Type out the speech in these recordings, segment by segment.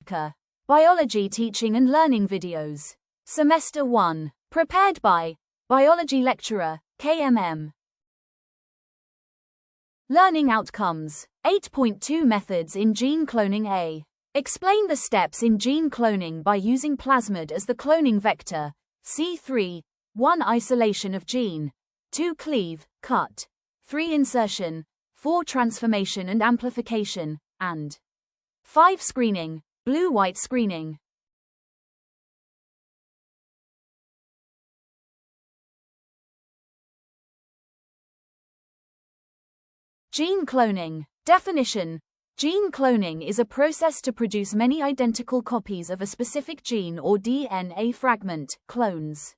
Tracker. Biology Teaching and Learning Videos. Semester 1. Prepared by Biology Lecturer, KMM. Learning Outcomes. 8.2 Methods in Gene Cloning A. Explain the steps in gene cloning by using plasmid as the cloning vector. C3. 1. Isolation of gene. 2. Cleave, cut. 3. Insertion. 4. Transformation and amplification. And 5. Screening, blue-white screening. Gene cloning. Definition. Gene cloning is a process to produce many identical copies of a specific gene or DNA fragment, clones.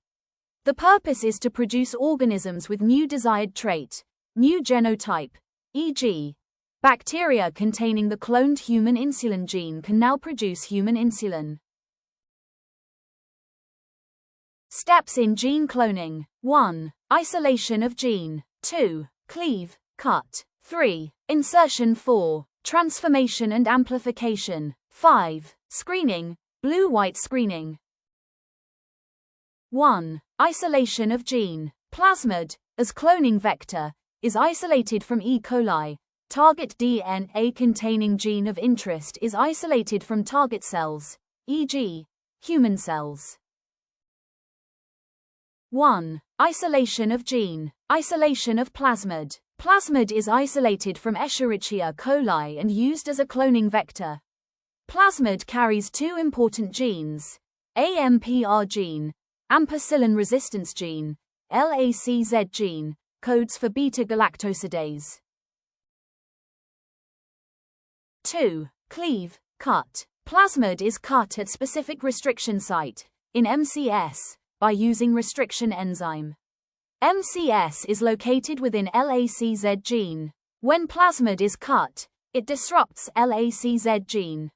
The purpose is to produce organisms with new desired trait, new genotype, e.g., bacteria containing the cloned human insulin gene can now produce human insulin. Steps in gene cloning. 1. Isolation of gene. 2. Cleave, cut. 3. Insertion. 4. Transformation and amplification. 5. Screening, blue-white screening. 1. Isolation of gene. Plasmid, as cloning vector, is isolated from E. coli. Target DNA containing gene of interest is isolated from target cells, e.g., human cells. 1. Isolation of gene. Isolation of plasmid. Plasmid is isolated from Escherichia coli and used as a cloning vector. Plasmid carries two important genes: AMPR gene, ampicillin resistance gene, LACZ gene, codes for beta-galactosidase. 2. Cleave, cut. Plasmid is cut at specific restriction site, in MCS, by using restriction enzyme. MCS is located within LACZ gene. When plasmid is cut, it disrupts LACZ gene.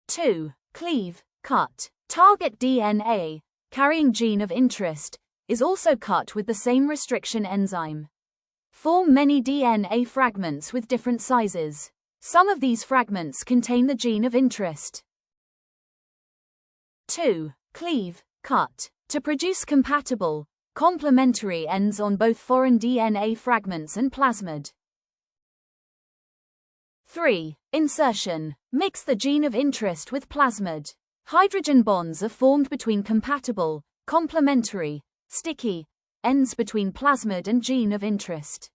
2. Cleave, cut. Target DNA, carrying gene of interest, is also cut with the same restriction enzyme. Form many DNA fragments with different sizes. Some of these fragments contain the gene of interest. 2. Cleave, cut. To produce compatible, complementary ends on both foreign DNA fragments and plasmid. 3. Insertion. Mix the gene of interest with plasmid. Hydrogen bonds are formed between compatible, complementary, sticky ends between plasmid and gene of interest.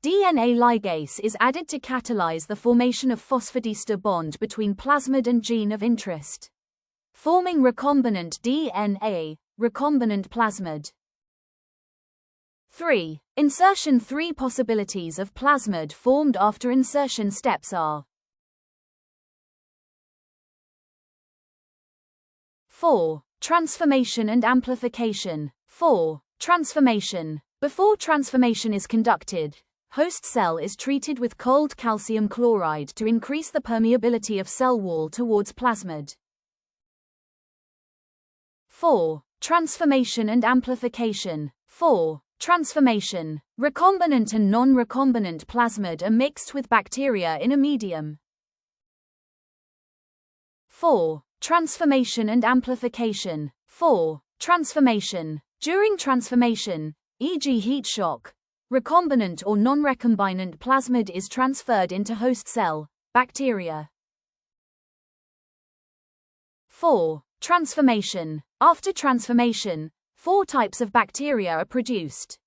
DNA ligase is added to catalyze the formation of phosphodiester bond between plasmid and gene of interest, forming recombinant DNA, recombinant plasmid. 3. Insertion. 3 possibilities of plasmid formed after insertion steps are: 4. Transformation and amplification. 4. Transformation. Before transformation is conducted, host cell is treated with cold calcium chloride to increase the permeability of cell wall towards plasmid. 4. Transformation and amplification. 4. Transformation. Recombinant and non-recombinant plasmid are mixed with bacteria in a medium. 4. Transformation and amplification. 4. Transformation. During transformation, e.g. heat shock, recombinant or non-recombinant plasmid is transferred into host cell, bacteria. 4. Transformation. After transformation, 4 types of bacteria are produced.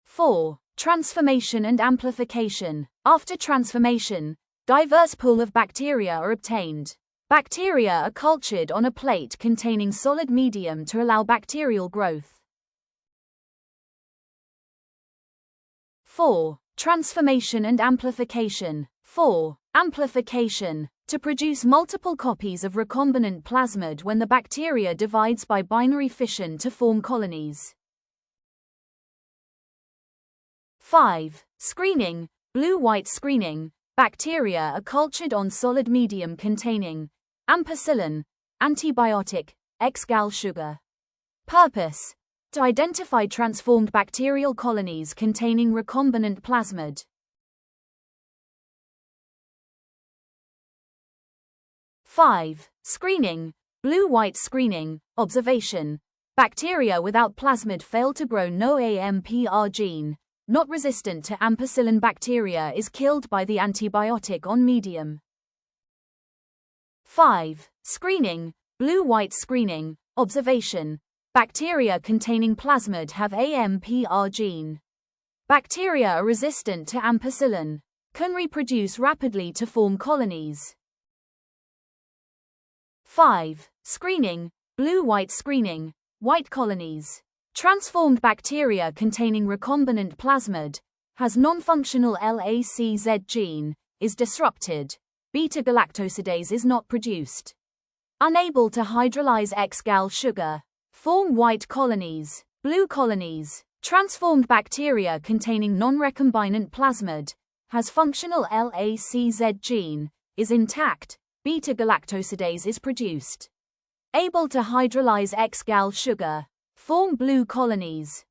4. Transformation and amplification. After transformation, diverse pool of bacteria are obtained. Bacteria are cultured on a plate containing solid medium to allow bacterial growth. 4. Transformation and amplification. 4. Amplification. To produce multiple copies of recombinant plasmid when the bacteria divides by binary fission to form colonies. 5. Screening. Blue-white screening. Bacteria are cultured on solid medium containing ampicillin, antibiotic, X-gal sugar. Purpose: to identify transformed bacterial colonies containing recombinant plasmid. 5. Screening. Blue-white screening. Observation. Bacteria without plasmid fail to grow. No AMPR gene, not resistant to ampicillin bacteria, is killed by the antibiotic on medium. 5. Screening. Blue-white screening. Observation. Bacteria containing plasmid have AMPR gene. Bacteria are resistant to ampicillin, can reproduce rapidly to form colonies. 5. Screening. Blue-white screening. White colonies. Transformed bacteria containing recombinant plasmid, has non-functional LACZ gene, is disrupted, beta-galactosidase is not produced. Unable to hydrolyze X-gal sugar, form white colonies. Blue colonies. Transformed bacteria containing non-recombinant plasmid, has functional LACZ gene, is intact, beta-galactosidase is produced. Able to hydrolyze X-gal sugar, form blue colonies.